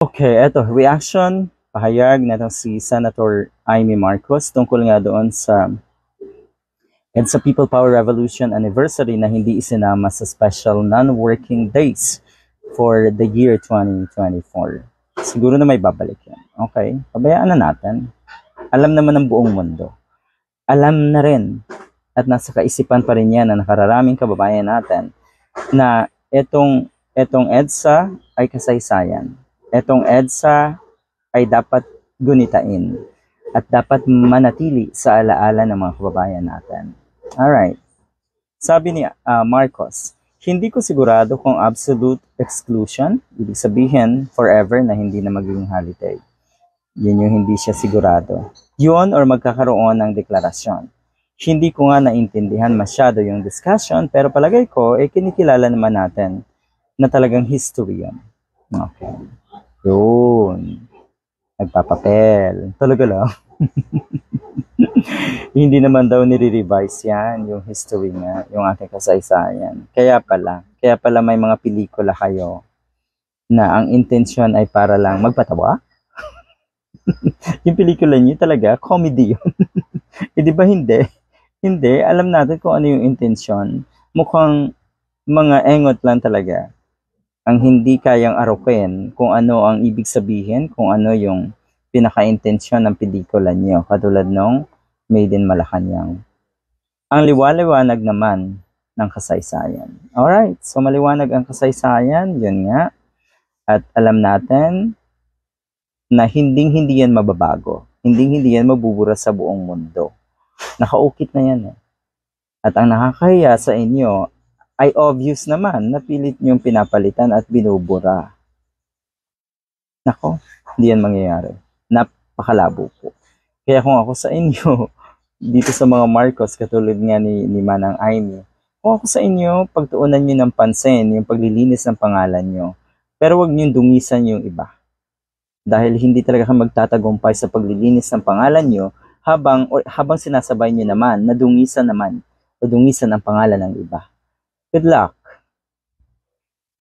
Okay, eto, reaction, pahayag na si Senator Amy Marcos tungkol nga doon sa EDSA People Power Revolution Anniversary na hindi isinama sa special non-working days for the year 2024. Siguro na may babalik yan. Okay, pabayaan na natin. Alam naman ng buong mundo. Alam na rin at nasa kaisipan pa rin yan na nakararaming kababayan natin na etong EDSA ay kasaysayan. Etong EDSA ay dapat gunitain at dapat manatili sa alaala ng mga kababayan natin. Alright. Sabi ni Marcos, hindi ko sigurado kung absolute exclusion, ibig sabihin forever na hindi na magiging holiday. Yun yung hindi siya sigurado. Yun or magkakaroon ng deklarasyon. Hindi ko nga naintindihan masyado yung discussion, pero palagay ko, kinikilala naman natin na talagang history yun. Okay. Yun. Nagpapapel. Talaga lang. Hindi naman daw nire-revise yan, yung history nga, yung ating kasaysayan. Kaya pala may mga pelikula kayo na ang intensyon ay para lang magpatawa. Yung pelikula niyo talaga, comedy yun. Di ba hindi? Hindi, alam natin kung ano yung intensyon. Mukhang mga engot lang talaga ang hindi kayang arukin kung ano ang ibig sabihin, kung ano yung pinaka-intensyon ng pelikula niyo, katulad nung Made in Malacanang. Ang liwanag naman ng kasaysayan. Alright, so maliwanag ang kasaysayan, yun nga. At alam natin na hindi yan mababago. Hindi yan mabubura sa buong mundo. Nakaukit na yan eh. At ang nakakahiya sa inyo ay obvious naman na pilit niyong pinapalitan at binubura. Nako, hindi yan mangyayari. Napakalabo po. Kaya kung ako sa inyo, dito sa mga Marcos, katulad nga ni Manang Amy, kung ako sa inyo, pagtuunan nyo ng pansin, yung paglilinis ng pangalan nyo. Pero wag nyo dungisan yung iba. Dahil hindi talaga kayo magtatagumpay sa paglilinis ng pangalan nyo habang sinasabay nyo naman na dungisan ang pangalan ng iba. Good luck.